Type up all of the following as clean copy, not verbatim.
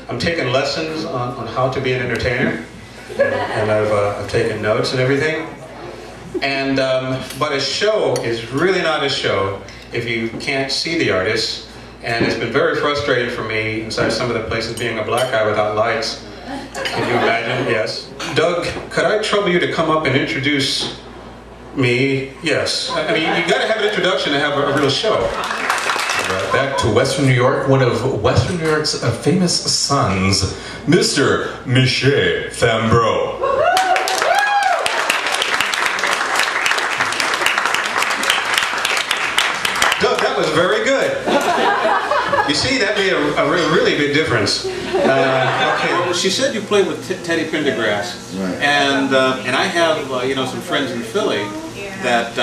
I'm taking lessons on how to be an entertainer, and I've taken notes and everything. And but a show is really not a show if you can't see the artist. And it's been very frustrating for me inside some of the places being a black guy without lights. Can you imagine? Yes. Doug, could I trouble you to come up and introduce me? Yes. I mean, you got to have an introduction to have a real show. Back to Western New York, one of Western New York's famous sons, Mr. Miche Fambro. Doug, that was very good. You see, that made a really big difference. Okay. Well, she said you played with Teddy Pendergrass, right. And I have you know, some friends in Philly that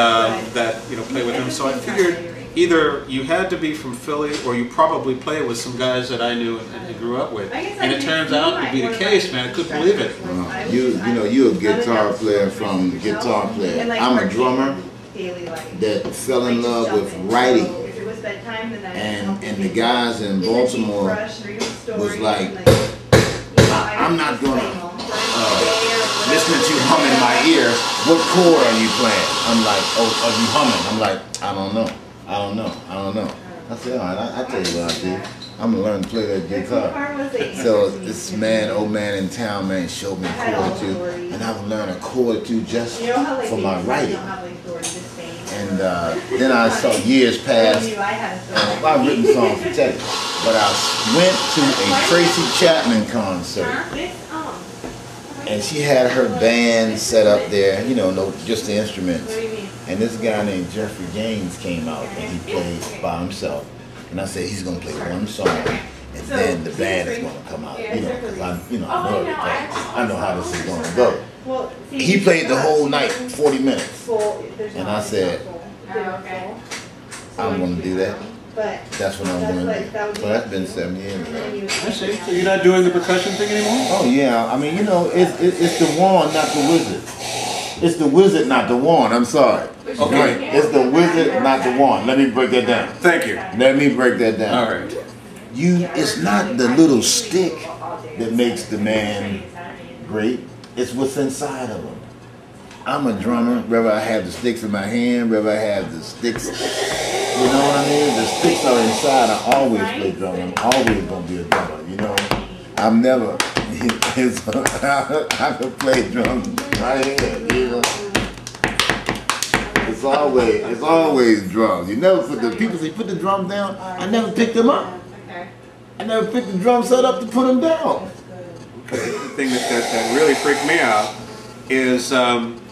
you know, play with him. So I figured either you had to be from Philly, or you probably played with some guys that I knew and grew up with. And it turns out to be the case, man. I couldn't believe it. You know, you're a guitar player from the guitar player. I'm a drummer that fell in love with writing. And the guys in Baltimore was like, I'm not going to listen to you hum in my ear. What chord are you playing? I'm like, oh, are you humming? I'm like, I don't know. I said, all right, I'll tell you what I do. I'm going to learn to play that guitar. So this man, old man in town, man, showed me a chord or two. And I would learn a chord or two just for my writing. And then I saw years pass. I've written songs for Teddy, but I went to a Tracy Chapman concert, and she had her band set up there, you know, just the instruments. And this guy named Jeffrey Jaymes came out, and he played by himself. And I said, he's going to play one song, and then the band is going to come out, you know, because I know how this is going to go. He played the whole night, 40 minutes. And I said, I'm going to do that. That's what I'm going to do. So that's been 7 years now. I see. So you're not doing the percussion thing anymore? Oh, yeah. I mean, you know, it's the wand, not the wizard. It's the wizard, not the wand. I'm sorry. Okay. It's the wizard, not the wand. Let me break that down. Thank you. Let me break that down. All right. It's not the little stick that makes the man great. It's what's inside of him. I'm a drummer, whether I have the sticks in my hand, whether I have the sticks, you know what I mean? The sticks are inside. I always play drummer. I'm always going to be a drummer, you know? I'm never, I can play drums right here, you know? It's always drums. You never put the, people say, put the drums down. I never picked them up. I never picked the drum set up to put them down. The thing that really freaked me out is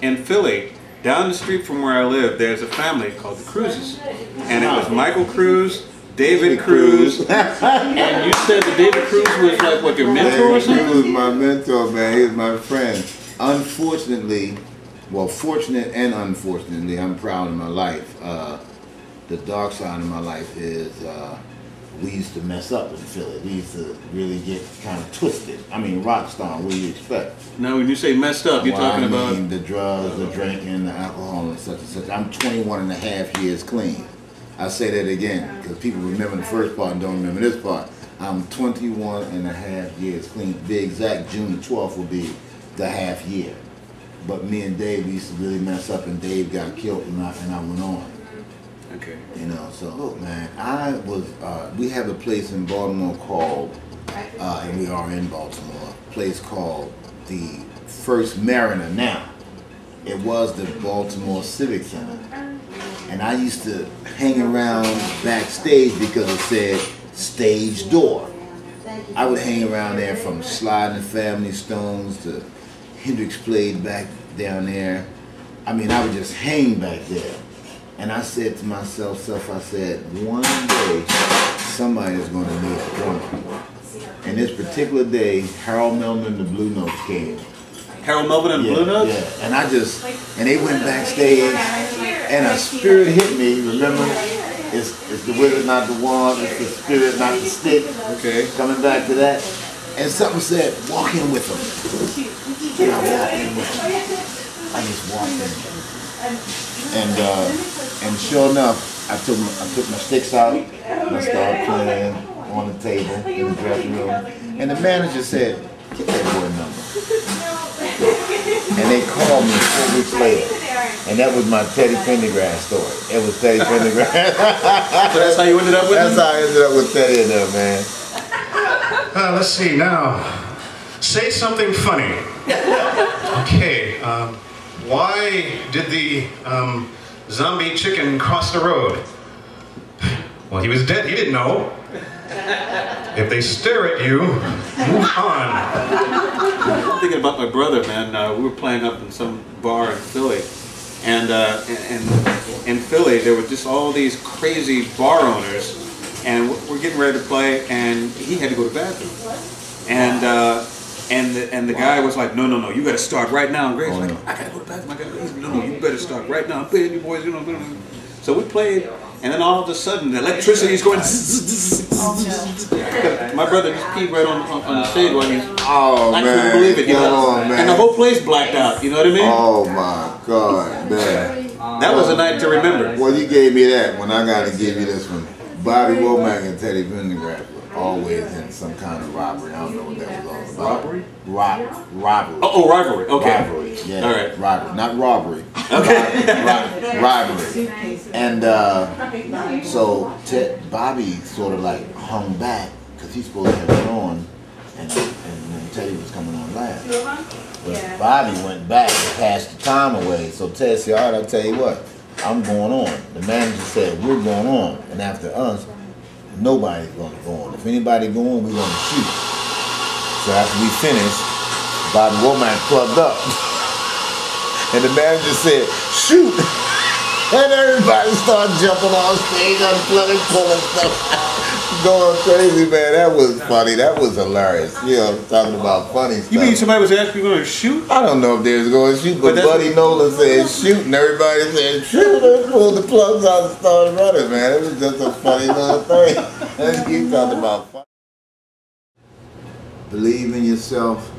in Philly, down the street from where I live, there's a family called the Cruzes. And it was Michael Cruz, David Cruz, and you said that David Cruz was like, what, your mentor or something? He was my mentor, man. He was my friend. Unfortunately, well, fortunate and unfortunately, I'm proud of my life. The dark side of my life is we used to mess up in Philly. We used to really get kind of twisted. I mean, rock star, what do you expect? Now, when you say messed up, you're talking about? The drugs, the drinking, the alcohol, and such and such. I'm 21 and a half years clean. I say that again, because people remember the first part and don't remember this part. I'm 21 and a half years clean. To be exact, June the 12th will be the half year. But me and Dave, we used to really mess up, and Dave got killed, and I went on. Okay. You know, so look, man, we have a place in Baltimore called, and we are in Baltimore, a place called the First Mariner now. It was the Baltimore Civic Center. And I used to hang around backstage because it said stage door. I would hang around there from Sliding Family Stones to Hendrix played back down there. I mean, I would just hang back there. And I said to myself, I said, one day somebody's going to need a drummer. And this particular day, Harold Melvin and the Blue Notes came. Harold Melvin and the Blue Notes? Yeah, and they went backstage, and a spirit hit me, remember? It's the wizard, not the wand, it's the spirit, not the stick. Okay. Coming back to that. And something said, walk in with them. And I walked in with them. I just walked in. And sure enough, I took my sticks out, and I started playing, on the table in the dressing room, and the manager said, "Get that boy number." And they called me 4 weeks later, and that was my Teddy Pendergrass story. It was Teddy Pendergrass. So that's how you ended up with him? That's how I ended up with Teddy in there, man. Let's see now. Say something funny. Okay. Why did the zombie chicken cross the road? Well, he was dead. He didn't know. If they stare at you, move on. I'm thinking about my brother, man. We were playing up in some bar in Philly, and in Philly there were just all these crazy bar owners, and we're getting ready to play, and he had to go to the bathroom, and the guy was like, no, you got to start right now. And Grace was like, I gotta go to the bathroom. I gotta go. No, you better start right now. I'm paying you boys, So we played. And then all of a sudden, the electricity is going. My brother just peed right on the stage while he's. Oh, I man. couldn't believe it. Man. And the whole place blacked out. You know what I mean? Oh my God, man. That was a night to remember. Well, you gave me that one. I gotta give you this one. Bobby Womack and Teddy Pendergrass were always in some kind of robbery. I don't know what that was all about. Robbery? Robbery. Oh, rivalry. Okay. Rivalry. Yeah. All right. Robbery, not robbery. Okay. Rivalry. And so Bobby sort of like hung back because he's supposed to have it on, and Teddy was coming on last. But Bobby went back and passed the time away. So Ted said, "All right, I'll tell you what, I'm going on." The manager said, "We're going on, and after us, nobody's going to go on. If anybody go on, we're going to shoot." So after we finished, Bobby Womack plugged up. And the manager said, "Shoot!" And everybody started jumping on stage, unplugging, pulling stuff out, going crazy, man. That was funny. That was hilarious. You know, talking about funny stuff. You mean somebody was actually going to shoot? I don't know if they was going to shoot, but Buddy Nolan said shoot, and everybody said shoot. They pulled the plugs out and started running, man. It was just a funny little thing. Let's keep talking about fun. Believe in yourself.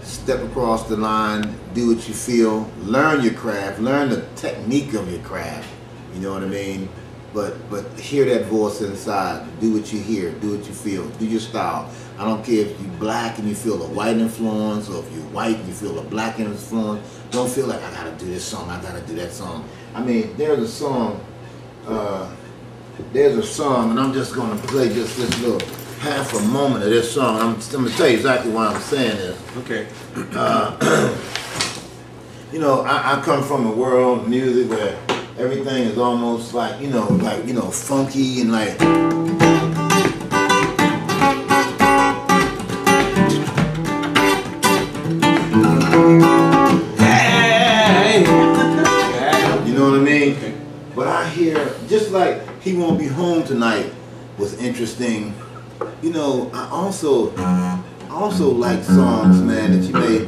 Step across the line, do what you feel, learn your craft, learn the technique of your craft, you know what I mean? But hear that voice inside, do what you hear, do what you feel, do your style. I don't care if you're black and you feel a white influence, or if you're white and you feel a black influence. Don't feel like I gotta do this song, I gotta do that song. I mean, there's a song, and I'm just gonna play just this little half a moment of this song. I'm gonna tell you exactly why I'm saying this. Okay. You know, I come from a world of music where everything is almost like, funky and like. You know what I mean? Okay. But I hear, just like He Won't Be Home Tonight was interesting. You know, I also like songs, man, that you may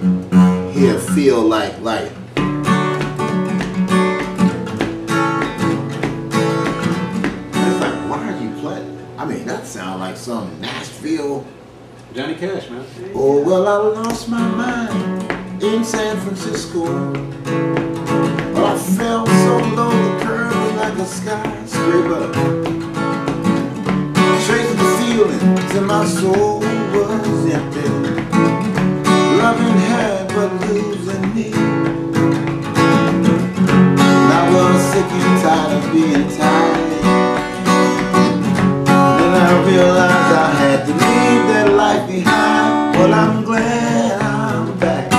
hear, feel like. It's like, why are you playing? I mean, that sounds like some Nashville. Johnny Cash, man. Oh, well, I lost my mind in San Francisco. Well, I fell so low, the curve was like a skyscraper. Tracing the feeling till my soul was empty. Loving her but losing me. And I was sick and tired of being tired. Then I realized I had to leave that life behind. Well, I'm glad I'm back.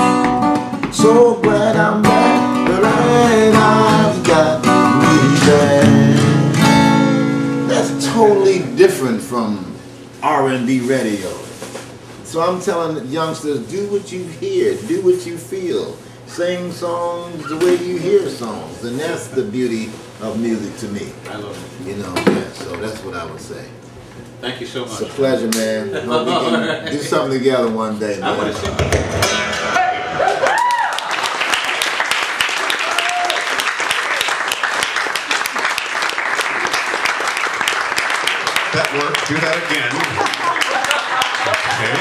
So glad I'm back. But I've got me back. That's totally different from R&B radio. So I'm telling the youngsters, do what you hear, do what you feel. Sing songs the way you hear songs. And that's the beauty of music to me. I love it. You know, yeah, so that's what I would say. Thank you so much. It's a pleasure, man. Hope we can do something together one day, man. I want to see you. That worked. Do that again. Okay.